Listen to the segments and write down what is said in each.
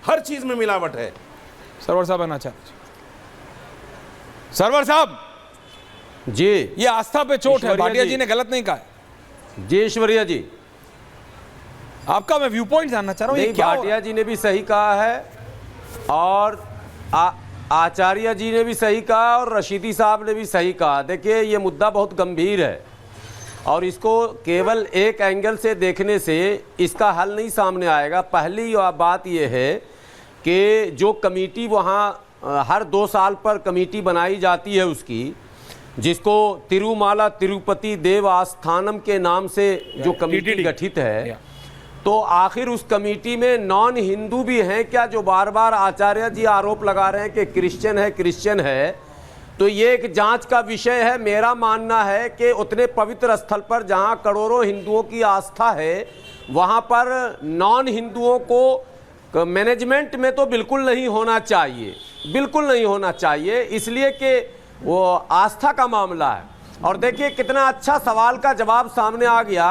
हर चीज में मिलावट है। सरवर साहब आचार्य, सरवर साहब जी, ये आस्था पे चोट है, भाटिया जी ने गलत नहीं कहा है। जी ईश्वरिया जी, आपका मैं व्यू पॉइंट जानना चाह रहा हूँ, ये क्या भाटिया जी ने भी सही कहा है और आचार्य जी ने भी सही कहा और रशीदी साहब ने भी सही कहा। देखिए ये मुद्दा बहुत गंभीर है और इसको केवल एक एंगल से देखने से इसका हल नहीं सामने आएगा। पहली बात यह है कि जो कमेटी वहाँ हर 2 साल पर कमेटी बनाई जाती है उसकी, जिसको तिरुमाला तिरुपति देव आस्थानम के नाम से जो कमेटी गठित है, तो आखिर उस कमेटी में नॉन हिंदू भी हैं क्या, जो बार बार आचार्य जी आरोप लगा रहे हैं कि क्रिश्चियन है। तो ये एक जांच का विषय है। मेरा मानना है कि उतने पवित्र स्थल पर जहां करोड़ों हिंदुओं की आस्था है, वहां पर नॉन हिंदुओं को मैनेजमेंट में तो बिल्कुल नहीं होना चाहिए, बिल्कुल नहीं होना चाहिए, इसलिए कि वो आस्था का मामला है। और देखिए कितना अच्छा सवाल का जवाब सामने आ गया।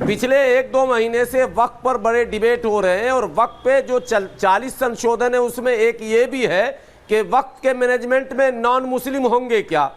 पिछले 1-2 महीने से वक्फ पर बड़े डिबेट हो रहे हैं और वक्फ पे जो 40 संशोधन है उसमें एक ये भी है कि वक्फ के मैनेजमेंट में नॉन मुस्लिम होंगे क्या,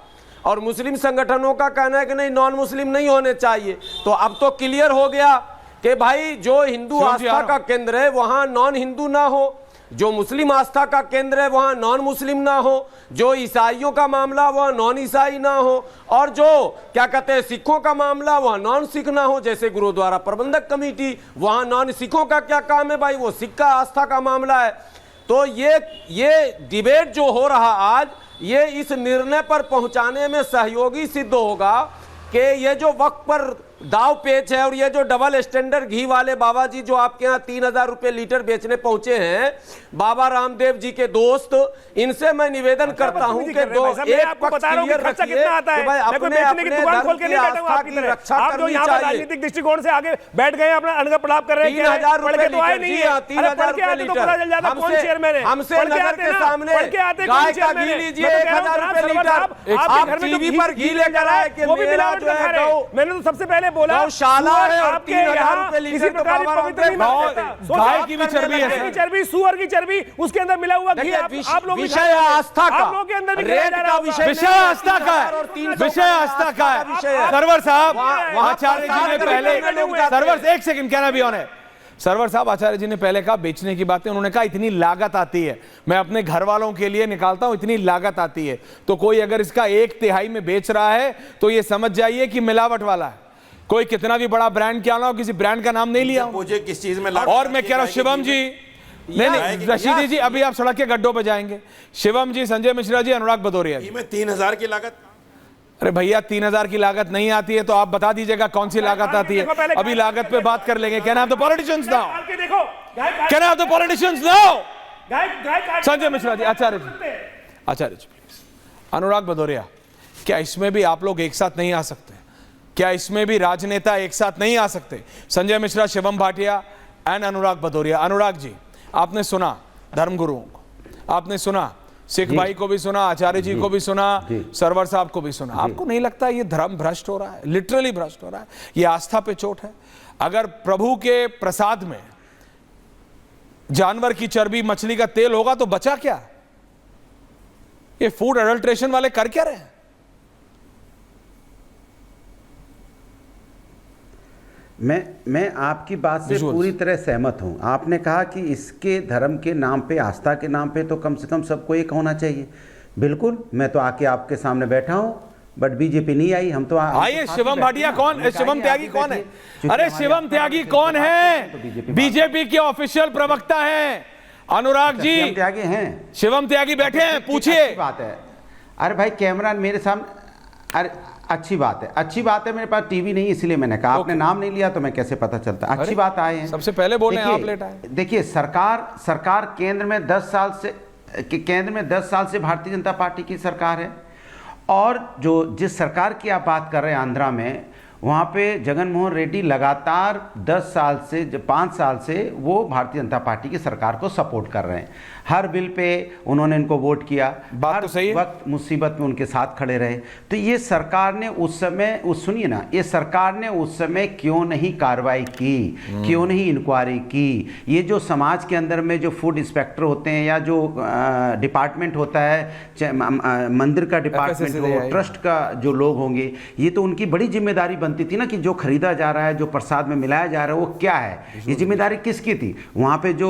और मुस्लिम संगठनों का कहना है कि नहीं, नॉन मुस्लिम नहीं होने चाहिए। तो अब तो क्लियर हो गया कि भाई जो हिंदू आस्था का केंद्र है वहां नॉन हिंदू ना हो, जो मुस्लिम आस्था का केंद्र है वहां नॉन मुस्लिम ना हो, जो ईसाइयों का मामला वहां नॉन ईसाई ना हो, और जो क्या कहते हैं सिखों का मामला वहां नॉन सिख ना हो। जैसे गुरुद्वारा प्रबंधक कमेटी, वहां नॉन सिखों का क्या काम है भाई, वो सिख का आस्था का मामला है। तो ये डिबेट जो हो रहा आज, ये इस निर्णय पर पहुंचाने में सहयोगी सिद्ध होगा कि ये जो वक्त पर दाव पेच है और ये जो डबल स्टैंडर्ड घी वाले बाबा जी जो आपके यहाँ 3000 रुपए लीटर बेचने पहुंचे हैं, बाबा रामदेव जी के दोस्त, इनसे मैं निवेदन करता हूं कि एक पक्ष क्लियर रखिए कि भाई अपने धर्म की आस्था की रक्षा करनी चाहिए। राजनीतिक दृष्टिकोण से आगे बैठ गए, अपना अनगा पड़ाव कर रहे हैं। 3000 रुपए लीटर, 3000 रुपए लीटर हमसे नजर के सामने गाय का घी लीजिए 1000 रुपए लीटर, आप टीवी पर घी लेकर आए कि मेरा जो है गौ, मैंने तो सबसे पहले बोला गौशाला है और 3000 रुपए लीटर तो गाय की भी चर्बी है, चर्बी सूअर की चर्बी, उसके अंदर मिला हुआ घी आप लोग विषय आस्था का, आप लोग के अंदर रेट का विषय आस्था का है, विषय आस्था का है। सरवर साहब आचार्य जी ने पहले, सरवर एक सेकंड कहना भी ऑन है, सरवर साहब आचार्य जी ने पहले कहा बेचने की बातें, उन्होंने कहा इतनी लागत आती है, मैं अपने घर वालों के लिए निकालता हूं, इतनी लागत आती है। तो कोई अगर इसका 1/3 में बेच रहा है तो ये समझ जाइए कि मिलावट वाला है। कोई कितना भी बड़ा ब्रांड क्या ना हो, किसी ब्रांड का नाम नहीं लिया मुझे किस चीज में। और मैं कह रहा हूं शिवम जी, नहीं रशीदी जी, अभी आप सड़क के गड्ढों पे जाएंगे, शिवम जी, संजय मिश्रा जी, अनुराग भदौरिया जी, 3000 की लागत। अरे भैया 3000 की लागत नहीं आती है तो आप बता दीजिएगा कौन सी लागत आती है, अभी लागत पे बात कर लेंगे। Can I have the politicians now, can I have the politicians now. Sanjay Mishra ji, Acharya ji please, Anurag Bhadauria, क्या इसमें भी आप लोग एक साथ नहीं आ सकते? क्या इसमें भी राजनेता एक साथ नहीं आ सकते? संजय मिश्रा, शिवम भाटिया एंड अनुराग भदौरिया। अनुराग जी, आपने सुना धर्मगुरुओं को, आपने सुना सिख भाई को भी सुना, आचार्य जी को भी सुना, सरवर साहब को भी सुना। आपको नहीं लगता ये धर्म भ्रष्ट हो रहा है? लिटरली भ्रष्ट हो रहा है, ये आस्था पे चोट है। अगर प्रभु के प्रसाद में जानवर की चर्बी, मछली का तेल होगा तो बचा क्या? ये फूड एडल्ट्रेशन वाले कर क्या रहे हैं? मैं आपकी बात से पूरी तरह सहमत हूं। आपने कहा कि इसके धर्म के नाम पे, आस्था के नाम पे तो कम से कम सबको एक होना चाहिए। बिल्कुल, मैं तो आके आपके सामने बैठा हूं, बट बीजेपी नहीं आई। हम तो आइए, शिवम भाटिया कौन, शिवम त्यागी कौन है? अरे शिवम त्यागी कौन है? बीजेपी के ऑफिशियल प्रवक्ता हैं अनुराग जी, शिवम त्यागी हैं, शिवम त्यागी बैठे हैं, पूछिए। बात है, अरे भाई कैमरा मेरे सामने, अरे अच्छी बात है, मेरे पास टीवी नहीं इसलिए मैंने कहा। आपने नाम नहीं लिया तो मैं कैसे पता चलता? अच्छी बात आए हैं, सबसे पहले बोले आप लेट आए। देखिए सरकार केंद्र में 10 साल से भारतीय जनता पार्टी की सरकार है, और जिस सरकार की आप बात कर रहे हैं आंध्रा में, वहाँ पे जगन मोहन रेड्डी लगातार 10 साल से 5 साल से वो भारतीय जनता पार्टी की सरकार को सपोर्ट कर रहे हैं। हर बिल पे उन्होंने इनको वोट किया, बात तो सही है। वक्त मुसीबत में उनके साथ खड़े रहे। तो ये सरकार ने उस समय सुनिए ना, ये सरकार ने उस समय क्यों नहीं कार्रवाई की, क्यों नहीं इंक्वायरी की? ये जो समाज के अंदर में जो फूड इंस्पेक्टर होते हैं या जो डिपार्टमेंट होता है, मंदिर का डिपार्टमेंट हो, ट्रस्ट का जो लोग होंगे, ये तो उनकी बड़ी जिम्मेदारी बनती थी ना कि जो खरीदा जा रहा है, जो प्रसाद में मिलाया जा रहा है, वो क्या है, ये जिम्मेदारी किसकी थी? वहाँ पे जो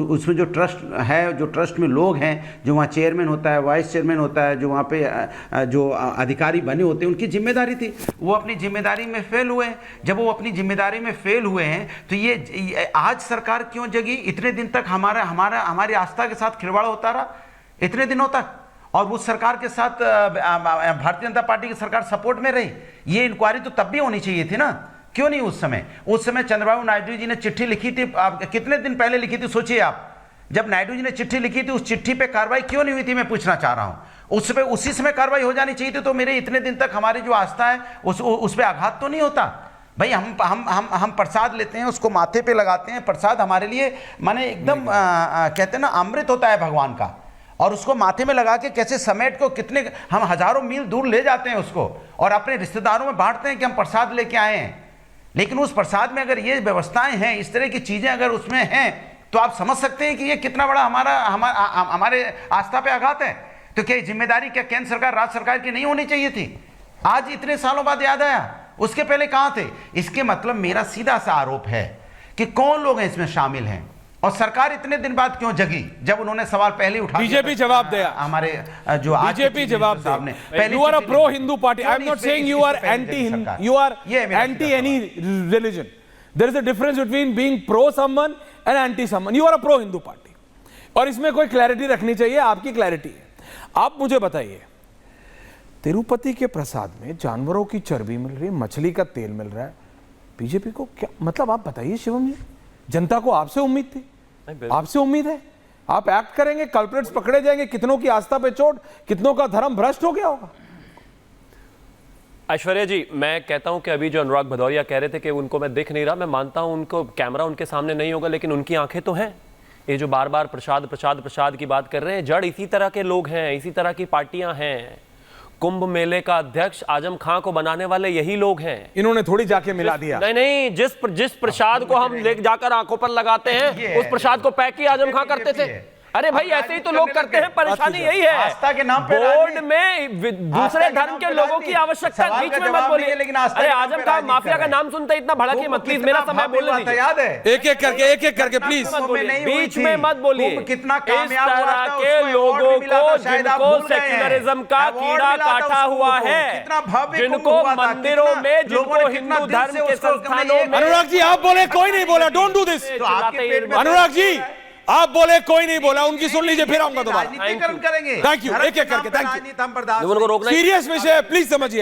उसमें जो ट्रस्ट है, जो ट्रस्ट में लोग हैं, जो वहाँ चेयरमैन होता है, वाइस चेयरमैन होता है, जो वहाँ पे जो अधिकारी बने होते हैं, उनकी जिम्मेदारी थी। वो अपनी जिम्मेदारी में फेल हुए। जब वो अपनी जिम्मेदारी में फेल हुए हैं तो ये आज सरकार क्यों जगी? इतने दिन तक हमारी आस्था के साथ खिलवाड़ होता रहा, इतने दिनों तक, और उस सरकार के साथ भारतीय जनता पार्टी की सरकार सपोर्ट में रही। ये इंक्वायरी तो तब भी होनी चाहिए थी ना, क्यों नहीं उस समय चंद्रबाबू नायडू जी ने चिट्ठी लिखी थी, कितने दिन पहले लिखी थी सोचिए आप। जब नायडू जी ने चिट्ठी लिखी थी, उस चिट्ठी पे कार्रवाई क्यों नहीं हुई थी, मैं पूछना चाह रहा हूं। उसी समय कार्रवाई हो जानी चाहिए थी, तो मेरे इतने दिन तक हमारी जो आस्था है उस पर आघात तो नहीं होता। भाई हम प्रसाद लेते हैं, उसको माथे पे लगाते हैं। प्रसाद हमारे लिए माने एकदम कहते हैं ना, अमृत होता है भगवान का, और उसको माथे में लगा के कैसे समेट को कितने हम हजारों मील दूर ले जाते हैं उसको, और अपने रिश्तेदारों में बांटते हैं कि हम प्रसाद लेके आए हैं। लेकिन उस प्रसाद में अगर ये व्यवस्थाएं हैं, इस तरह की चीजें अगर उसमें हैं, तो आप समझ सकते हैं कि ये कितना बड़ा हमारे आस्था पे आघात है। तो क्या जिम्मेदारी क्या केंद्र सरकार, राज्य सरकार की नहीं होनी चाहिए थी? आज इतने सालों बाद याद आया, उसके पहले कहां थे? इसके मतलब मेरा सीधा सा आरोप है कि कौन लोग हैं इसमें शामिल हैं, और सरकार इतने दिन बाद क्यों जगी, जब उन्होंने सवाल पहले उठा। बीजेपी जवाब दिया, हमारे जो बीजेपी जवाब दिया। You are a pro Hindu party, I am not saying you are anti, you are anti any religion. There is a difference between being pro someone and anti someone. You are a pro Hindu party, और इसमें कोई clarity रखनी चाहिए, आपकी clarity है। आप मुझे बताइए, तिरुपति के प्रसाद में जानवरों की चर्बी मिल रही है, मछली का तेल मिल रहा है, बीजेपी को क्या मतलब? आप बताइए शिवम जी, जनता को आपसे उम्मीद थी, आपसे उम्मीद है आप एक्ट करेंगे, कल्प्रिट्स पकड़े जाएंगे, कितनों की आस्था पे चोट, कितनों का धर्म भ्रष्ट हो गया होगा। ऐश्वर्या जी, मैं कहता हूं कि अभी जो अनुराग भदौरिया कह रहे थे कि उनको मैं दिख नहीं रहा, मैं मानता हूं उनको कैमरा उनके सामने नहीं होगा, लेकिन उनकी आंखें तो हैं। ये जो बार बार प्रसाद प्रसाद प्रसाद की बात कर रहे हैं, जड़ इसी तरह के लोग हैं, इसी तरह की पार्टियां हैं। कुंभ मेले का अध्यक्ष आजम खां को बनाने वाले यही लोग हैं। इन्होंने थोड़ी जाके मिला दिया। नहीं, जिस प्रसाद को हम ले जाकर आंखों पर लगाते हैं, उस प्रसाद को पैक ही आजम खां करते थे। अरे भाई, ऐसे ही तो लोग करते हैं, परेशानी यही है। आस्था के नाम पे बोर्ड में दूसरे धर्म के लोगों की आवश्यकता, बीच में मत बोलिए। अरे आजम खां माफिया का नाम सुनते इतना भड़किए मत, प्लीज मेरा समय बोलने दीजिए। याद है, एक एक करके प्लीज बीच में मत बोलिए। कितना इस तरह के लोगों को, जिनको सेक्युलरिज्म का कीड़ा काटा हुआ है, जिनको मंदिरों में, जिनको हिंदू धर्म के संस्थानों में। अनुराग जी आप बोले, कोई नहीं बोला, don't do this. Anurag ji आप बोले, कोई नहीं बोला, उनकी सुन लीजिए, फिर आऊंगा दोबारा। राजनीतिकरण करेंगे। थैंक यू, एक एक करके, थैंक यू। हम बर्दाश्त सीरियस विषय है, प्लीज समझिए।